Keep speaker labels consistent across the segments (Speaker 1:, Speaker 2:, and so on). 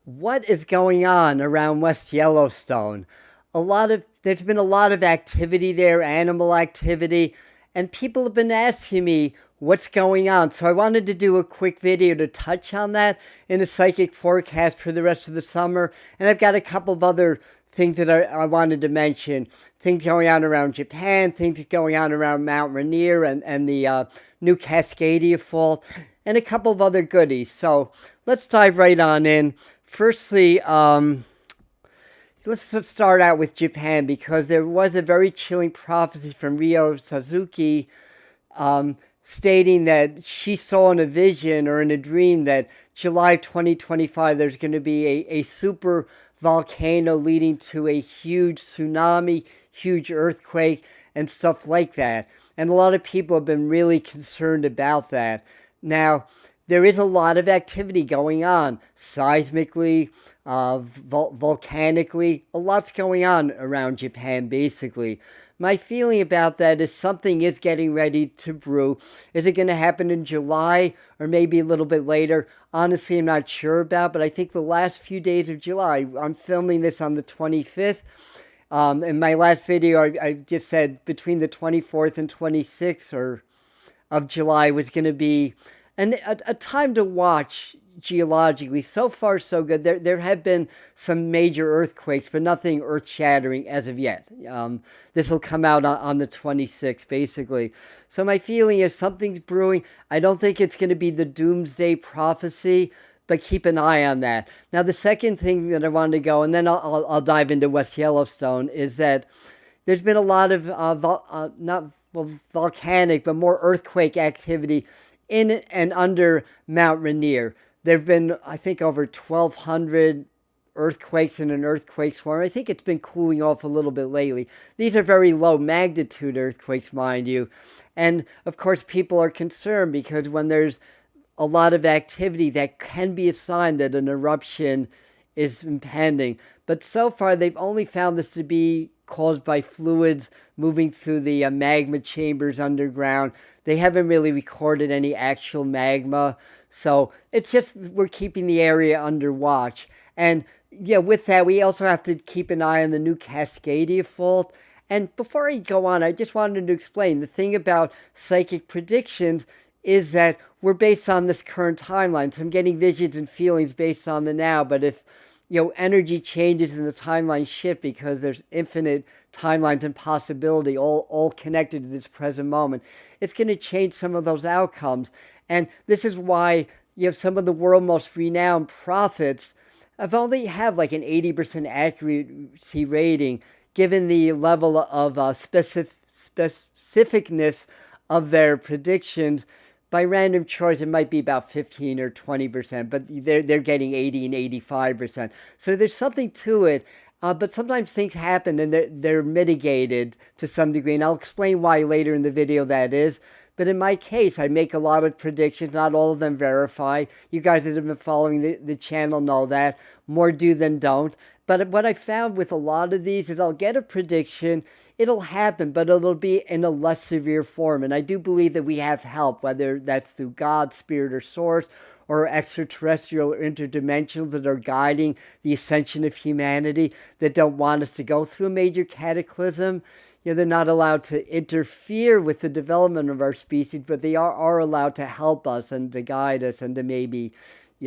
Speaker 1: What is going on around West Yellowstone? There's been a lot of activity there, animal activity, and people have been asking me what's going on. So I wanted to do a quick video to touch on that in a psychic forecast for the rest of the summer. And I've got a couple of other things that I wanted to mention. Things going on around Japan, things going on around Mount Rainier and the new Cascadia Fault, and a couple of other goodies. So let's dive right on in. Firstly, let's start out with Japan because there was a very chilling prophecy from Ryo Suzuki stating that she saw in a vision or in a dream that July 2025 there's going to be a super volcano leading to a huge tsunami, huge earthquake, and stuff like that. And a lot of people have been really concerned about that. Now, there is a lot of activity going on seismically, volcanically. A lot's going on around Japan, basically. My feeling about that is something is getting ready to brew. Is it going to happen in July or maybe a little bit later? Honestly, I'm not sure about, but I think the last few days of July, I'm filming this on the 25th. In my last video, I just said between the 24th and 26th of July was going to be a time to watch geologically. So far, so good. There have been some major earthquakes, but nothing earth shattering as of yet. This will come out on the 26th, basically. So my feeling is something's brewing. I don't think it's going to be the doomsday prophecy, but keep an eye on that. Now, the second thing that I wanted to go, and then I'll dive into West Yellowstone, is that there's been a lot of not well volcanic, but more earthquake activity in and under Mount Rainier. There have been, I think, over 1,200 earthquakes in an earthquake swarm. I think it's been cooling off a little bit lately. These are very low magnitude earthquakes, mind you. And of course, people are concerned because when there's a lot of activity, that can be a sign that an eruption is impending. But so far, they've only found this to be caused by fluids moving through the magma chambers underground. They haven't really recorded any actual magma. So it's just we're keeping the area under watch. And yeah, with that, we also have to keep an eye on the new Cascadia Fault. And before I go on, I just wanted to explain the thing about psychic predictions is that we're based on this current timeline. So I'm getting visions and feelings based on the now. But if energy changes and the timeline shift because there's infinite timelines and possibility all connected to this present moment, it's going to change some of those outcomes. And this is why some of the world's most renowned prophets have only have like an 80% accuracy rating given the level of specificness of their predictions. By random choice, it might be about 15 or 20%, but they're getting 80 and 85%. So there's something to it. But sometimes things happen and they're mitigated to some degree. And I'll explain why later in the video that is. But in my case, I make a lot of predictions. Not all of them verify. You guys that have been following the channel know that. More do than don't. But what I found with a lot of these is I'll get a prediction, it'll happen, but it'll be in a less severe form. And I do believe that we have help, whether that's through God, Spirit, or Source, or extraterrestrial or interdimensionals that are guiding the ascension of humanity, that don't want us to go through a major cataclysm. They're not allowed to interfere with the development of our species, but they are allowed to help us and to guide us and to maybe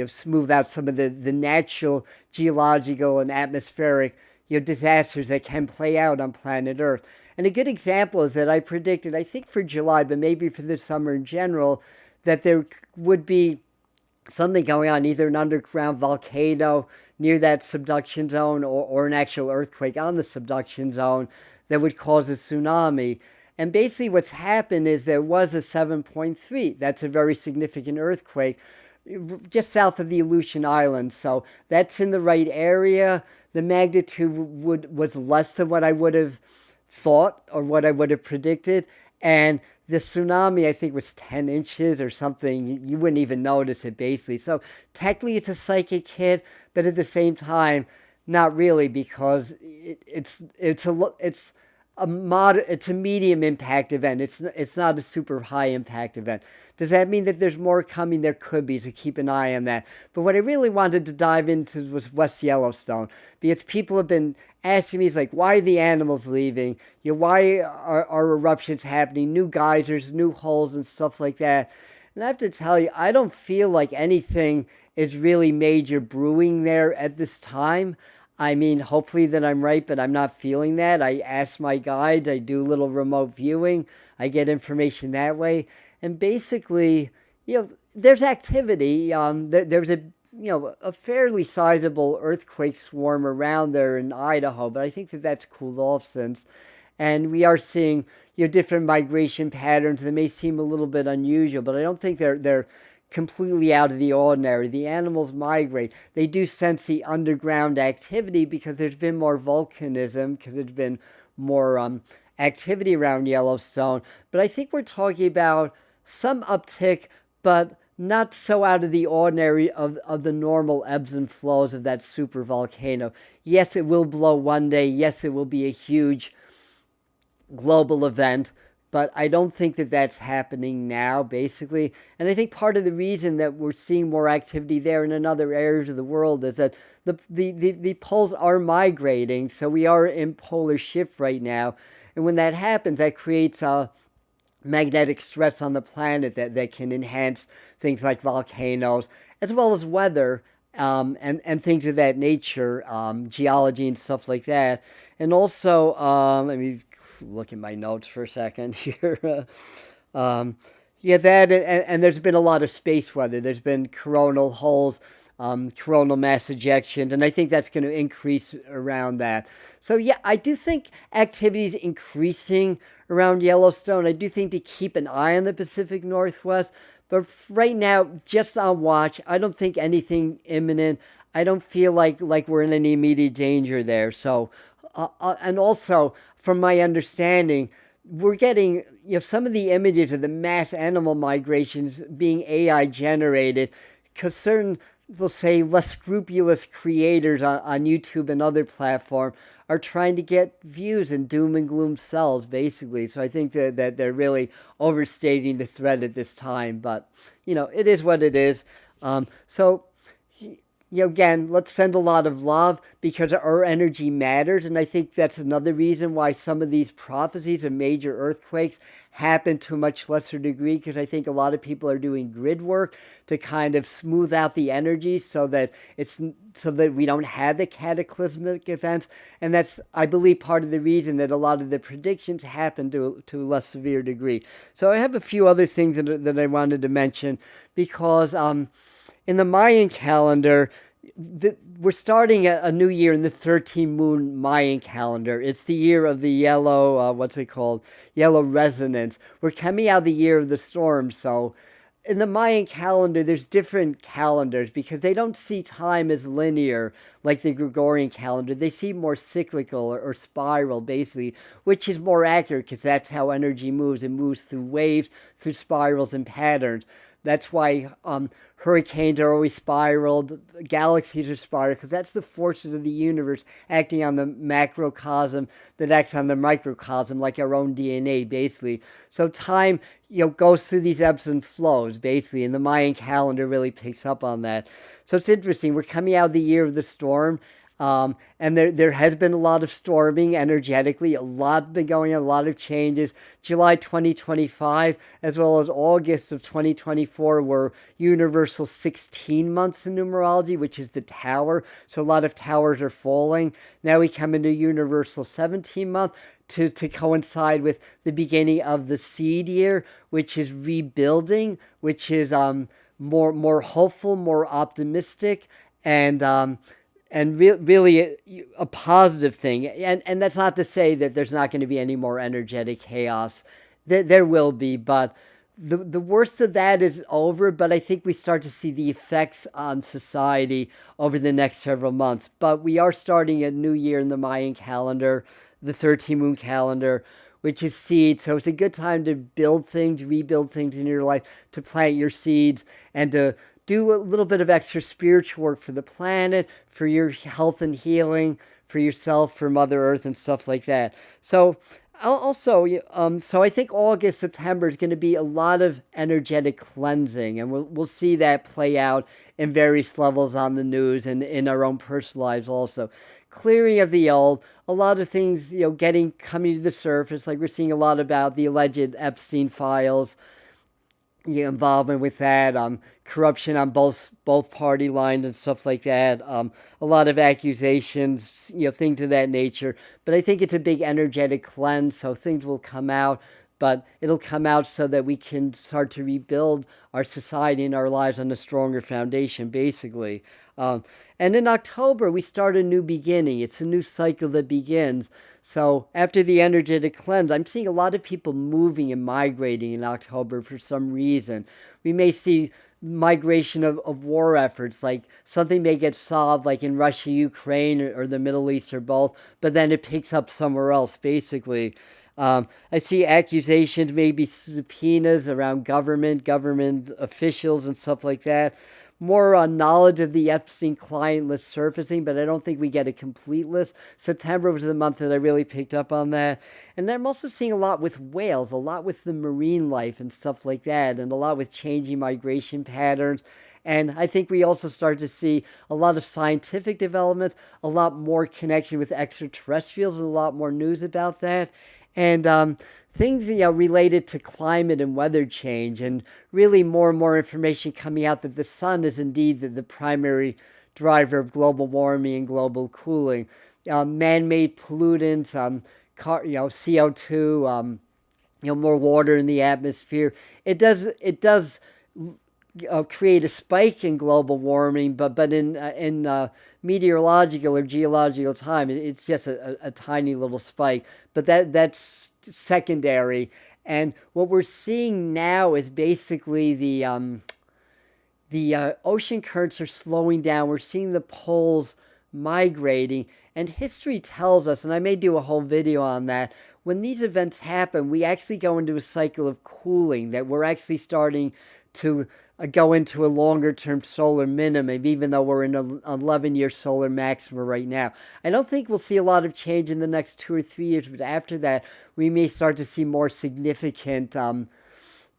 Speaker 1: smooth out some of the natural geological and atmospheric disasters that can play out on planet Earth. And a good example is that I predicted, I think for July, but maybe for the summer in general, that there would be something going on, either an underground volcano near that subduction zone or an actual earthquake on the subduction zone that would cause a tsunami. And basically what's happened is there was a 7.3. That's a very significant earthquake just south of the Aleutian Islands. So that's in the right area. The magnitude was less than what I would have thought or what I would have predicted. And the tsunami, I think, was 10 inches or something. You wouldn't even notice it, basically. So technically it's a psychic hit, but at the same time, not really, because it's it's a medium impact event. It's not a super high impact event. Does that mean that there's more coming? There could be, to keep an eye on that. But what I really wanted to dive into was West Yellowstone, because people have been asking me, it's like, why are the animals leaving? Why are eruptions happening? New geysers, new holes, and stuff like that. And I have to tell you, I don't feel like anything is really major brewing there at this time. I mean, hopefully that I'm right, but I'm not feeling that. I ask my guides, I do a little remote viewing, I get information that way. And basically, there's activity. There's a fairly sizable earthquake swarm around there in Idaho, but I think that that's cooled off since. And we are seeing, different migration patterns that may seem a little bit unusual, but I don't think they're completely out of the ordinary. The animals migrate. They do sense the underground activity because there's been more volcanism, because there's been more activity around Yellowstone. But I think we're talking about some uptick, but not so out of the ordinary of the normal ebbs and flows of that super volcano. Yes, it will blow one day. Yes, it will be a huge global event, but I don't think that that's happening now, basically. And I think part of the reason that we're seeing more activity there and in other areas of the world is that the poles are migrating, so we are in polar shift right now. And when that happens, that creates a magnetic stress on the planet that can enhance things like volcanoes, as well as weather, and things of that nature, geology and stuff like that. And also, let me look at my notes for a second here. Yeah, that, and there's been a lot of space weather. There's been coronal holes, coronal mass ejections, and I think that's going to increase around that. So yeah, I do think activity is increasing around Yellowstone. I do think to keep an eye on the Pacific Northwest, but right now, just on watch. I don't think anything imminent. I don't feel like we're in any immediate danger there. So, and also from my understanding, we're getting some of the images of the mass animal migrations being AI generated, because certain, we'll say, less scrupulous creators on YouTube and other platforms are trying to get views and doom and gloom sells, basically. So I think that they're really overstating the threat at this time. But, it is what it is. So again, let's send a lot of love, because our energy matters. And I think that's another reason why some of these prophecies of major earthquakes happen to a much lesser degree, because I think a lot of people are doing grid work to kind of smooth out the energy so that we don't have the cataclysmic events. And that's, I believe, part of the reason that a lot of the predictions happen to a less severe degree. So I have a few other things that I wanted to mention, because in the Mayan calendar, we're starting a new year in the 13 moon Mayan calendar. It's the year of the yellow, what's it called? Yellow resonance. We're coming out of the year of the storm. So in the Mayan calendar, there's different calendars because they don't see time as linear like the Gregorian calendar. They see more cyclical or spiral, basically, which is more accurate because that's how energy moves. It moves through waves, through spirals and patterns. That's why hurricanes are always spiraled, galaxies are spiraled, because that's the forces of the universe acting on the macrocosm that acts on the microcosm, like our own DNA, basically. So time, goes through these ebbs and flows, basically, and the Mayan calendar really picks up on that. So it's interesting. We're coming out of the year of the storm. And there has been a lot of storming energetically, a lot been going on, a lot of changes. July 2025, as well as August of 2024, were universal 16 months in numerology, which is the tower. So a lot of towers are falling. Now we come into universal 17 month to coincide with the beginning of the seed year, which is rebuilding, which is more hopeful, more optimistic, and really a positive thing. And that's not to say that there's not going to be any more energetic chaos. There will be, but the worst of that is over. But I think we start to see the effects on society over the next several months. But we are starting a new year in the Mayan calendar, the 13 moon calendar, which is seed. So it's a good time to build things, rebuild things in your life, to plant your seeds, and to do a little bit of extra spiritual work for the planet, for your health and healing, for yourself, for Mother Earth, and stuff like that. So Also, so I think August, September is going to be a lot of energetic cleansing, and we'll see that play out in various levels on the news and in our own personal lives also. Clearing of the old, a lot of things, getting coming to the surface, like we're seeing a lot about the alleged Epstein files, involvement with that, corruption on both party lines and stuff like that. A lot of accusations, things of that nature. But I think it's a big energetic cleanse, so things will come out. But it'll come out so that we can start to rebuild our society and our lives on a stronger foundation, basically. Um, and in October, we start a new beginning. It's a new cycle that begins. So after the energetic cleanse, I'm seeing a lot of people moving and migrating in October for some reason. We may see migration of war efforts, like something may get solved, like in Russia, Ukraine, or the Middle East, or both, but then it picks up somewhere else, basically. I see accusations, maybe subpoenas around government officials, and stuff like that. More knowledge of the Epstein client list surfacing, but I don't think we get a complete list. September was the month that I really picked up on that. And then I'm also seeing a lot with whales, a lot with the marine life and stuff like that, and a lot with changing migration patterns. And I think we also start to see a lot of scientific developments, a lot more connection with extraterrestrials, and a lot more news about that. And things related to climate and weather change, and really more and more information coming out that the sun is indeed the primary driver of global warming and global cooling. Man-made pollutants, CO2, more water in the atmosphere. It does create a spike in global warming, but in meteorological or geological time, it's just a tiny little spike. But that's secondary. And what we're seeing now is basically the ocean currents are slowing down. We're seeing the poles migrating, and history tells us, and I may do a whole video on that, when these events happen, we actually go into a cycle of cooling, that we're actually starting to go into a longer term solar minimum, even though we're in an 11-year solar maximum right now. I don't think we'll see a lot of change in the next 2 or 3 years, but after that, we may start to see more significant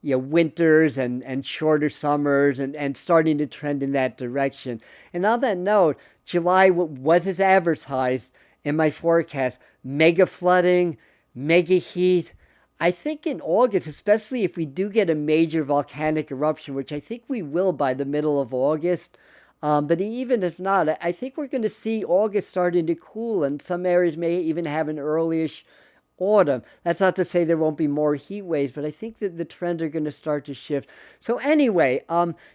Speaker 1: winters and shorter summers, and starting to trend in that direction. And on that note, July was as advertised in my forecast: mega flooding, mega heat. I think in August, especially if we do get a major volcanic eruption, which I think we will by the middle of August, but even if not, I think we're going to see August starting to cool, and some areas may even have an earlyish autumn. That's not to say there won't be more heat waves, but I think that the trends are going to start to shift. So anyway,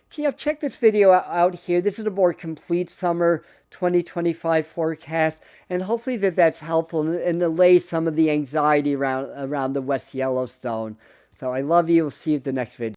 Speaker 1: check this video out here. This is a more complete summer 2025 forecast, and hopefully that's helpful and allays some of the anxiety around the West Yellowstone. So I love you. We'll see you at the next video.